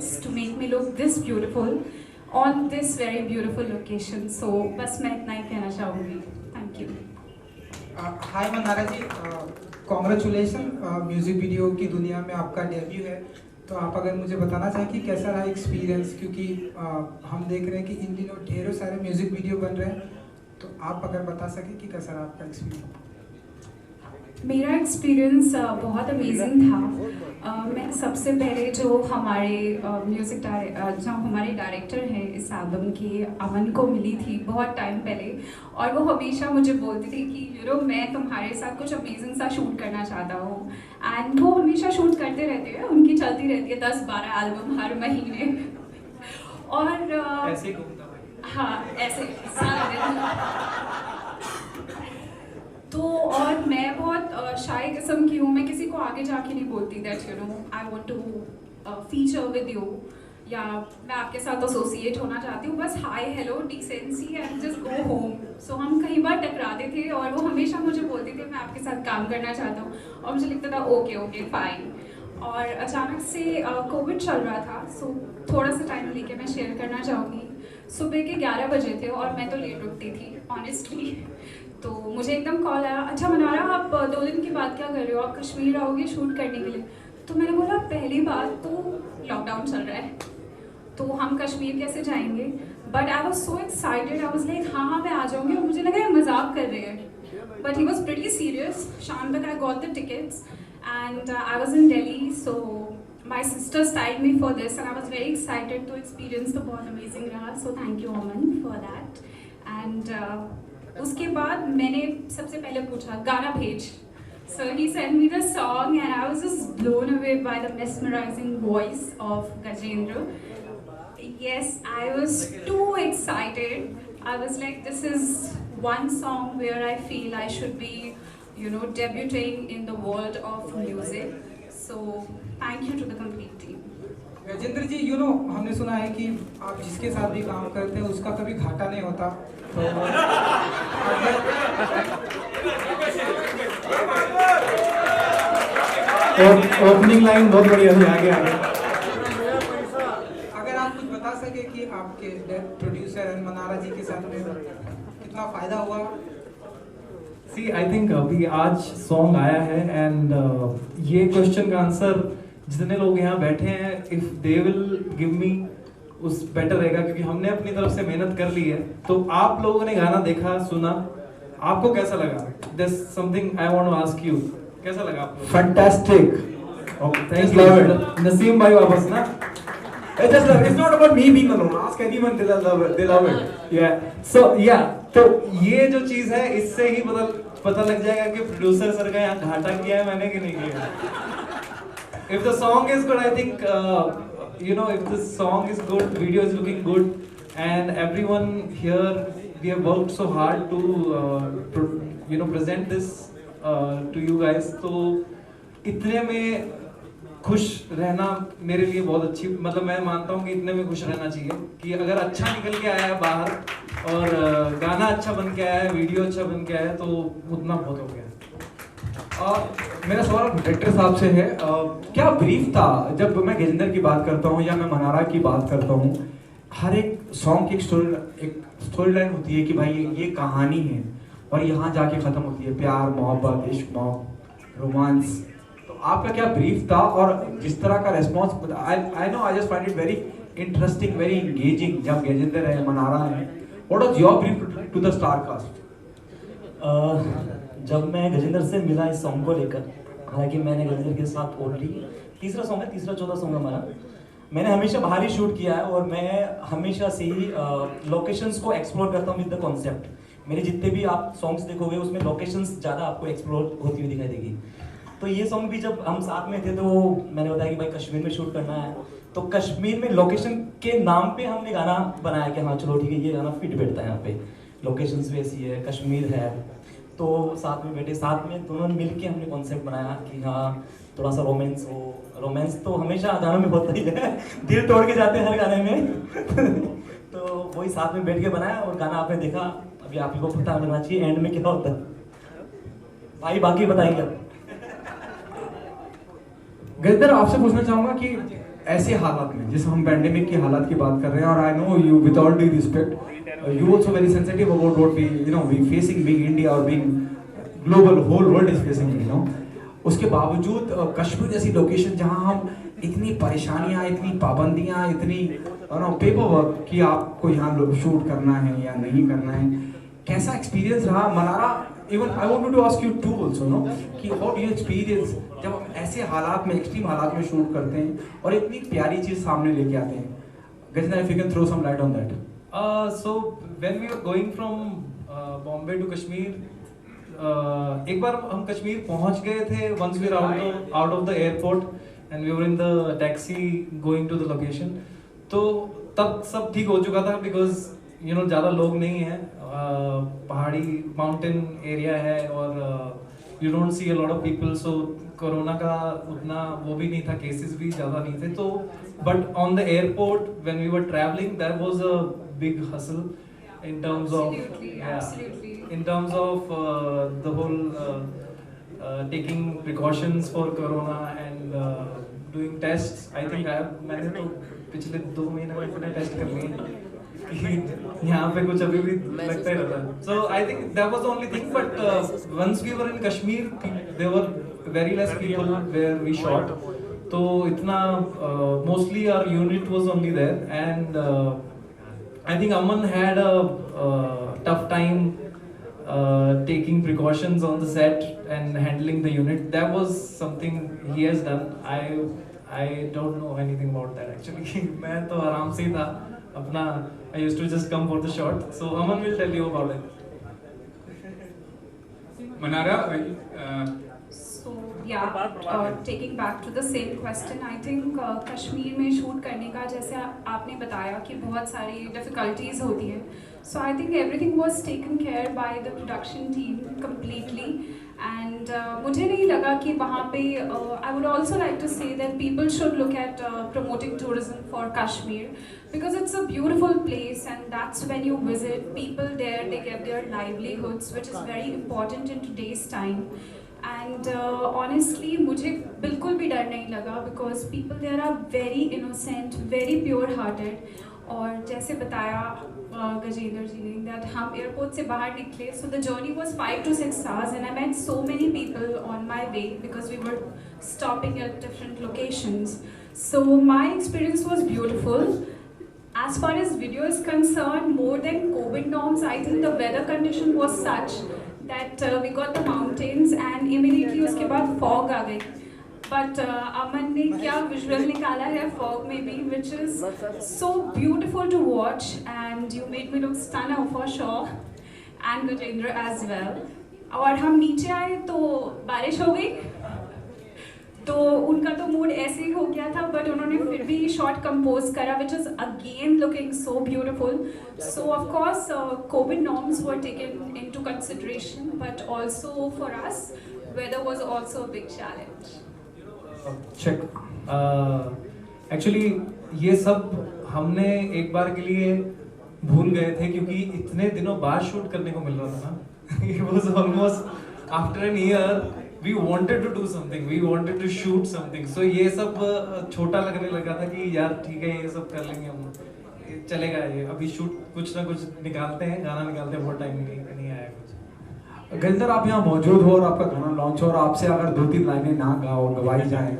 efforts to make me look this beautiful on this very beautiful location. So बस मैं इतना ही कहना चाहूँगी. Thank you. Hi Manara ji, congratulation. Music video की दुनिया में आपका डेब्यू है, तो आप अगर मुझे बताना चाहें कि कैसा रहा एक्सपीरियंस, क्योंकि हम देख रहे हैं कि इन दिनों ढेरों सारे म्यूजिक वीडियो बन रहे हैं, तो आप अगर बता सकें कि कैसा रहा आपका एक्सपीरियंस. मेरा एक्सपीरियंस बहुत अमेजिंग था. मैं सबसे पहले जो हमारे जो हमारे डायरेक्टर हैं इस एल्बम के, अमन को मिली थी बहुत टाइम पहले, और वो हमेशा मुझे बोलती थी कि मैं तुम्हारे साथ कुछ अमेजिंग सा शूट करना चाहता हूँ. एंड वो हमेशा शूट करते रहते हैं, उनकी चलती रहती है 10-12 एल्बम हर महीने. और ऐसे हाँ, ऐसे तो और मैं बहुत शाय किस्म की हूँ. मैं किसी को आगे जाके नहीं बोलती that I want to feature with you, या मैं आपके साथ एसोसिएट होना चाहती हूँ. बस hi hello decency and just go home. So हम कई बार टकराते थे और वो हमेशा मुझे बोलती थी मैं आपके साथ काम करना चाहता हूँ, और मुझे लगता था ओके ओके फाइन. और अचानक से कोविड चल रहा था, सो थोड़ा सा टाइम लेके मैं शेयर करना चाहूँगी. सुबह के 11 बजे थे और मैं तो लेट उठती थी ऑनेस्टली. तो मुझे एकदम कॉल आया, अच्छा मनारा आप 2 दिन के बाद क्या कर रहे हो, आप कश्मीर आओगे शूट करने के लिए. तो मैंने बोला पहली बात तो लॉकडाउन चल रहा है, तो हम कश्मीर कैसे जाएंगे. But I was so excited, I was like हाँ मैं आ जाऊँगी. और मुझे लगा ये मजाक कर रहे हैं, but he was pretty serious. शाम तक I got the tickets and I was in Delhi. So my sister styled me for this and I was very excited. तो एक्सपीरियंस तो बहुत अमेजिंग रहा. So thank you Aman for that. And उसके बाद मैंने सबसे पहले पूछा गाना भेज. So he sent me the song and I was just blown away by the mesmerizing voice of Gajendra. Yes, I was too excited. I was like, this is one song where I feel I should be, debuting in the world of music. So thank you to the complete team. Gajendra जी, हमने सुना है कि आप जिसके साथ भी काम करते हैं उसका कभी घाटा नहीं होता. तो ओपनिंग लाइन बहुत बढ़िया थी, आगे आगे. अगर आप कुछ बता सके कि आपके प्रोड्यूसर एंड मनारा जी के साथ में कितना फायदा हुआ. सी आई थिंक अभी आज सॉन्ग आया है एंड ये क्वेश्चन का आंसर जितने लोग यहाँ बैठे हैं, if they will give me, उस बेटर रहेगा, क्योंकि हमने अपनी तरफ से मेहनत कर ली है. तो आप लोगों ने गाना देखा सुना, आपको कैसा लगा? There's something I want to ask you. कैसा लगा आपको? Fantastic. Thank you. नसीम भाई वापस ना. It's not about me being alone. Ask anyone, they love it. They love it. Yeah. So yeah. तो ये जो चीज है, इससे ही पता लग जाएगा कि प्रोड्यूसर सर का यहाँ घाटा किया है मैंने कि नहीं किया. If the song is good, I think if the song is good, video is looking good, and everyone here, we have worked so hard to present this to you guys. तो इतने में खुश रहना मेरे लिए बहुत अच्छी, मतलब मैं मानता हूँ कि इतने में खुश रहना चाहिए कि अगर अच्छा निकल के आया है बाहर और गाना अच्छा बन के आया है, वीडियो अच्छा बन के आया है, तो उतना बहुत हो गया. मेरा सवाल डायरेक्टर साहब से है. क्या ब्रीफ था जब मैं गजेंद्र की बात करता हूँ या मैं मनारा की बात करता हूँ, हर एक सॉन्ग की एक स्टोरी लाइन होती है कि भाई ये कहानी है और यहाँ जाके खत्म होती है, प्यार मोहब्बत इश्क रोमांस. तो आपका क्या ब्रीफ था और जिस तरह का response, I know, I just find it very interesting, very engaging. जब गजेंद्र है, मनारा है, what was your brief to the star cast? जब मैं गजेंद्र से मिला इस सॉन्ग को लेकर, हालांकि मैंने गजेंद्र के साथ ऑलरेडी तीसरा चौथा सॉन्ग हमारा, मैंने हमेशा बाहर ही शूट किया है और मैं हमेशा से ही लोकेशंस को एक्सप्लोर करता हूँ विद द कॉन्सेप्ट. मेरे जितने भी आप सॉन्ग्स देखोगे उसमें लोकेशंस ज़्यादा आपको एक्सप्लोर होती हुई दिखाई देगी. तो ये सॉन्ग भी जब हम साथ में थे तो मैंने बताया कि भाई कश्मीर में शूट करना है, तो कश्मीर में लोकेशन के नाम पे हमने गाना बनाया कि हाँ चलो ठीक है, ये गाना फिट बैठता है यहाँ पे, लोकेशंस भी ऐसी है, कश्मीर है. तो साथ में बैठे, साथ में दोनों मिलके हमने कॉन्सेप्ट बनाया कि हाँ थोड़ा सा रोमांस हो. रोमांस तो हमेशा गानों में होता ही है, दिल तोड़ के जाते हैं हर गाने में. तो वही साथ में बैठ के बनाया और गाना आपने देखा. अभी आप ही को पता लगना चाहिए एंड में क्या होता है. भाई बाकी बताएंगे. गजेंद्र, आपसे पूछना चाहूंगा कि ऐसे हालात में, जैसे हम पैंडेमिक की हालात की बात कर रहे हैं, और I know you with all due respect you also very sensitive about what we facing being India और being global, whole world is facing, उसके बावजूद कश्मीर जैसी लोकेशन जहां हम इतनी परेशानियां, इतनी पाबंदियां, इतनी पेपर वर्क कि आपको यहाँ शूट करना है या नहीं करना है, कैसा एक्सपीरियंस रहा Manara? Even I want to ask you to also know कि हाउ डू यू एक्सपीरियंस जब हम ऐसे हालात में, एक्सट्रीम हालात में शूट करते हैं और इतनी प्यारी चीज सामने लेके आते हैं? Gajendra, if you can throw some light on that. So when we were going from Bombay to Kashmir, एक बार हम कश्मीर पहुंच गए थे, once we were out of the airport and we were in the taxi going to the location, तो तब सब ठीक हो चुका था because ज़्यादा लोग नहीं हैं, पहाड़ी माउंटेन एरिया है और you don't see a lot of people, so corona का उतना वो भी नहीं था, केसेस भी ज़्यादा नहीं थे, तो but on the airport when we were traveling there was a big hustle in terms Absolutely. in terms of the whole taking precautions for corona and doing tests. I think मैंने तो पिछले 2 महीने में इतने टेस्ट कर लिए कि यहाँ पे कुछ अभी भी लगता ही रहता है. So I think that was the only thing. But once we were in Kashmir, there were very less people where we shot. तो इतना mostly our unit was only there, and I think Aman had a tough time taking precautions on the set and handling the unit. That was something he has done. I don't know anything about that actually. मैं तो आराम से ही था अपना. I used to just come for the shot. So Aman will tell you about it. Manara, So yeah, taking back to the same question, I think Kashmir में shoot करने का, जैसे आपने बताया कि बहुत सारी डिफ़िकल्टीज होती हैं, so I think everything was taken care by the production team completely, and मुझे नहीं लगा कि वहाँ पे I would also like to say that people should look at promoting tourism for Kashmir, because it's a beautiful place, and that's when you visit, people there, they get their livelihoods, which is very important in today's time. And honestly मुझे बिल्कुल भी डर नहीं लगा, because people there are very innocent, very pure hearted. और जैसे बताया गजेंद्र जी ने, that हम एयरपोर्ट से बाहर निकले, so the journey was 5 to 6 hours, and I met so many people on my way because we were stopping at different locations. So my experience was beautiful. As far as video is concerned, more than COVID norms, I think the weather condition was such that we got the mountains and immediately उसके बाद fog आ गई. But अमन ने क्या visual निकाला है fog में भी, which is so beautiful to watch, and you made me look stunning for sure, and Gajendra as well. और हम नीचे आए तो बारिश हो गई, तो उनका तो मूड ऐसे ही हो गया था, बट उन्होंने फिर भी शॉट कंपोज करा, which is again looking so beautiful. So of course COVID norms were taken into consideration, but also for us weather was also a big challenge. Check. Actually ये सब हमने एक बार के लिए भूल गए थे, क्योंकि इतने दिनों बाद शूट करने को मिल रहा था ना. It was almost after an year. We wanted to do something, we wanted to shoot something. So ये सब छोटा लगने लगा था कि यार ठीक है, ये सब कर लेंगे हम, चलेगा ये, अभी शूट कुछ ना कुछ निकालते हैं, गाना निकालते हैं, बहुत टाइम नहीं आया कुछ. गजेंद्र, आप यहाँ मौजूद हो और आपका गाना लॉन्च हो, और आपसे अगर 2-3 लाइनें ना गवाई जाएं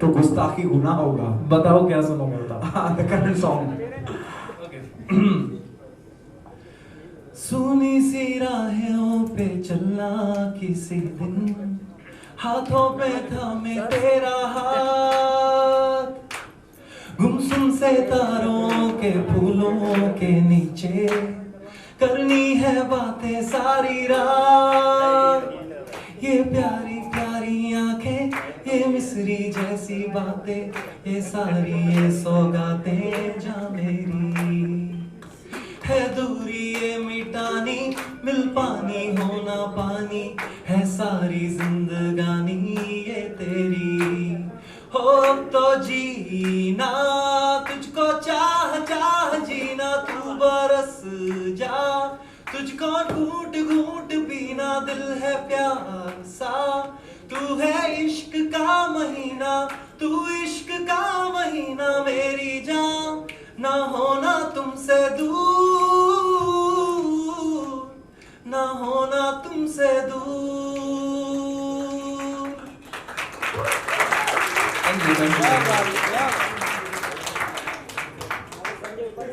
तो गुस्ताखी गुनाह होगा. बताओ क्या सुनोगे, बताओ. The current song. Okay. सुनी सी राहों पे चलना किसी दिन, हाथों पे थामे तेरा हाथ, गुमसुम से तारों के फूलों के नीचे करनी है बातें सारी रात. ये प्यारी प्यारी आंखें, ये मिस्री जैसी बातें, ये सारी ये सौगातें जा मेरी है दूरी ये मिटानी, मिल पानी होना पानी, है सारी जिंदगानी ये तेरी. हो अब तो जीना तुझको चाह चाह जीना, तू बरस जा तुझको घूट घूट पीना, दिल है प्यार सा, तू है इश्क का महीना, तू इश्क का महीना. ना होना तुमसे दूर, ना होना तुमसे दूर। Thank you.